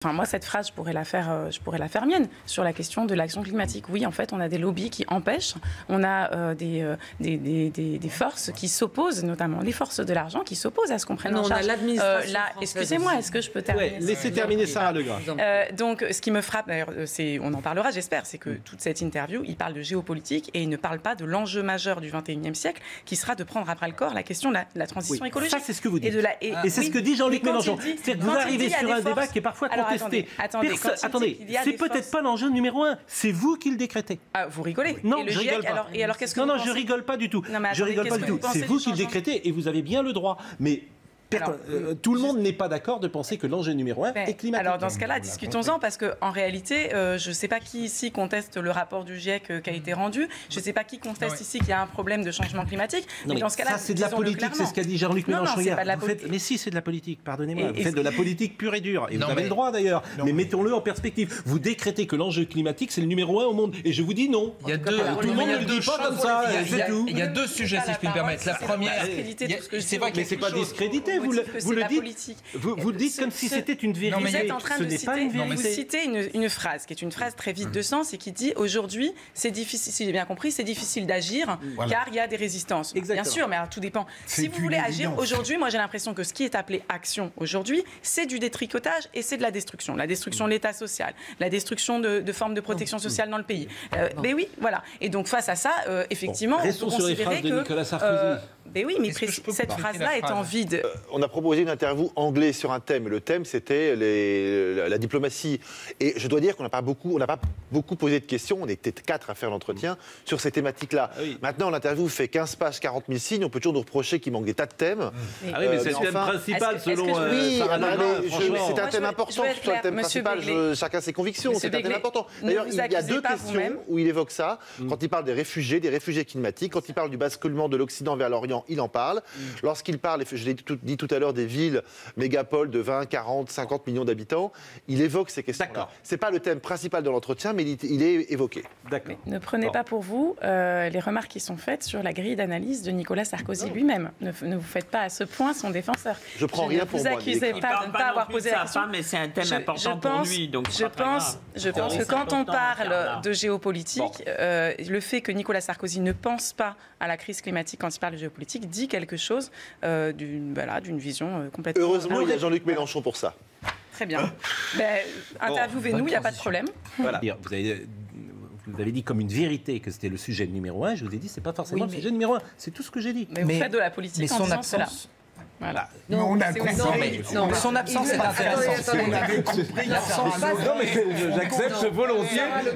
Enfin, moi, cette phrase, je pourrais la faire mienne sur la question de l'action climatique. Oui, en fait, on a des lobbies qui empêchent, on a des forces qui s'opposent, notamment les forces de l'argent, qui s'opposent à ce qu'on prenne en charge. Excusez-moi, est-ce que je peux terminer? Laissez terminer Sarah Legras. Donc, ce qui me frappe, d'ailleurs, on en parlera, j'espère, c'est que toute cette interview, il parle de géopolitique et il ne parle pas de l'enjeu majeur du XXIe siècle, qui sera de prendre à bras le corps la question de la transition écologique. Ça, c'est ce que vous dites. Et c'est ce que dit Jean-Luc Mélenchon. C'est-à-dire que vous arrivez sur un débat qui est parfois contesté. Attendez, c'est peut-être pas l'enjeu numéro un, c'est vous qui le décrétez. Ah, vous rigolez? Non, je rigole pas. Alors, qu'est-ce que vous pensez? Je rigole pas du tout. Je rigole pas du tout. C'est vous qui le décrétez et vous avez bien le droit. Mais tout le monde n'est pas d'accord de penser que l'enjeu numéro un est climatique. Alors dans ce cas-là, discutons-en, parce qu'en réalité, je ne sais pas qui ici conteste le rapport du GIEC qui a été rendu, je ne sais pas qui conteste ici qu'il y a un problème de changement climatique. Non, mais dans ce cas-là, ça c'est de la politique, c'est ce qu'a dit Jean-Luc Mélenchon hier. Mais si, c'est de la politique, pardonnez-moi, vous faites de la politique pure et dure, et vous avez le droit d'ailleurs, mais mettons-le en perspective. Vous décrétez que l'enjeu climatique c'est le numéro un au monde, et je vous dis non. Il y a deux, tout le monde ne le dit pas comme ça, c'est tout. Il y a deux sujets, si je puis me permettre. La première, c'est vrai que c'est pas discrédité, vous le dites. Vous le dites comme si c'était une vérité. Vous êtes en train de citer une phrase qui est une phrase très vide de sens et qui dit aujourd'hui, c'est difficile, si j'ai bien compris, c'est difficile d'agir car il y a des résistances. Exactement. Bien sûr, mais alors tout dépend. Si vous voulez agir aujourd'hui, moi j'ai l'impression que ce qui est appelé action aujourd'hui, c'est du détricotage et c'est de la destruction. La destruction de l'État social, la destruction de formes de protection sociale dans le pays. Mais oui, voilà. Et donc face à ça, effectivement, restons sur les phrases de Nicolas Sarkozy. Mais oui, mais cette phrase-là est en vide. On a proposé une interview anglaise sur un thème. Le thème, c'était la diplomatie. Et je dois dire qu'on n'a pas beaucoup posé de questions. On était 4 à faire l'entretien sur ces thématiques-là. Ah oui. Maintenant, l'interview fait 15 pages, 40 000 signes. On peut toujours nous reprocher qu'il manque des tas de thèmes. Ah oui, mais c'est le thème principal, selon Sarah Legras. C'est un thème important. Sur le thème principal, chacun ses convictions. C'est un thème important. D'ailleurs, il y a 2 questions où il évoque ça. Quand il parle des réfugiés climatiques, quand il parle du basculement de l'Occident vers l'Orient, il en parle. Lorsqu'il parle, je l'ai dit tout à l'heure, des villes mégapoles de 20, 40, 50 millions d'habitants, il évoque ces questions-là. Ce n'est pas le thème principal de l'entretien, mais il est évoqué. D'accord. Ne prenez pas pour vous les remarques qui sont faites sur la grille d'analyse de Nicolas Sarkozy lui-même. Ne vous faites pas à ce point son défenseur. Je prends rien pour moi. Ne vous accusez pas de ne pas avoir posé la question. Mais c'est un thème important pour lui. Donc je pense que quand on parle de géopolitique, le fait que Nicolas Sarkozy ne pense pas à la crise climatique quand il parle de géopolitique dit quelque chose d'une vision complètement... Heureusement, il y a Jean-Luc Mélenchon pour ça. Très bien. Interviewez-nous, il n'y a pas de problème. Voilà. Vous avez dit comme une vérité que c'était le sujet numéro un. Je vous ai dit, c'est pas forcément le sujet numéro un. C'est tout ce que j'ai dit. Mais vous faites de la politique en disant cela. Voilà. Non, on a compris. Non, son absence est intéressante. On avait compris. Non, mais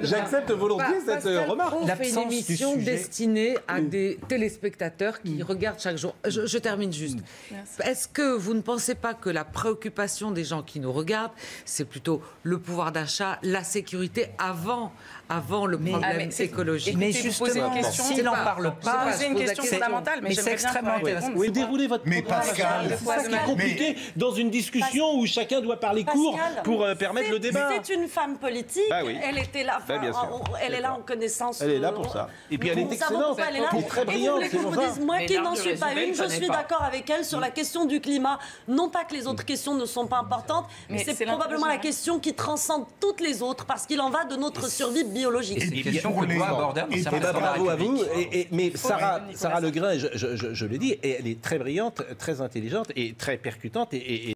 j'accepte volontiers cette remarque. On fait une émission destinée à des téléspectateurs qui regardent chaque jour. Je termine juste. Est-ce que vous ne pensez pas que la préoccupation des gens qui nous regardent, c'est plutôt le pouvoir d'achat, la sécurité avant le problème écologique? Mais justement, s'il n'en parle pas, c'est une question fondamentale, mais c'est extrêmement intéressant. Oui, déroulez votre programme. C'est ça qui est compliqué dans une discussion où chacun doit parler court pour permettre le débat. C'est une femme politique. Elle était là. Elle est là en connaissance. Elle est là pour ça. Et puis elle est excellente. Elle est très brillante. Et vous voulez que je vous dise, moi qui n'en suis pas une, je suis d'accord avec elle sur la question du climat. Non pas que les autres questions ne sont pas importantes, mais c'est probablement la question qui transcende toutes les autres parce qu'il en va de notre survie biologique. C'est une question que doit aborder un certain nombre de la bravo à vous. République. Mais Sarah Legras, je le dis, elle est très brillante, très intelligente et très percutante et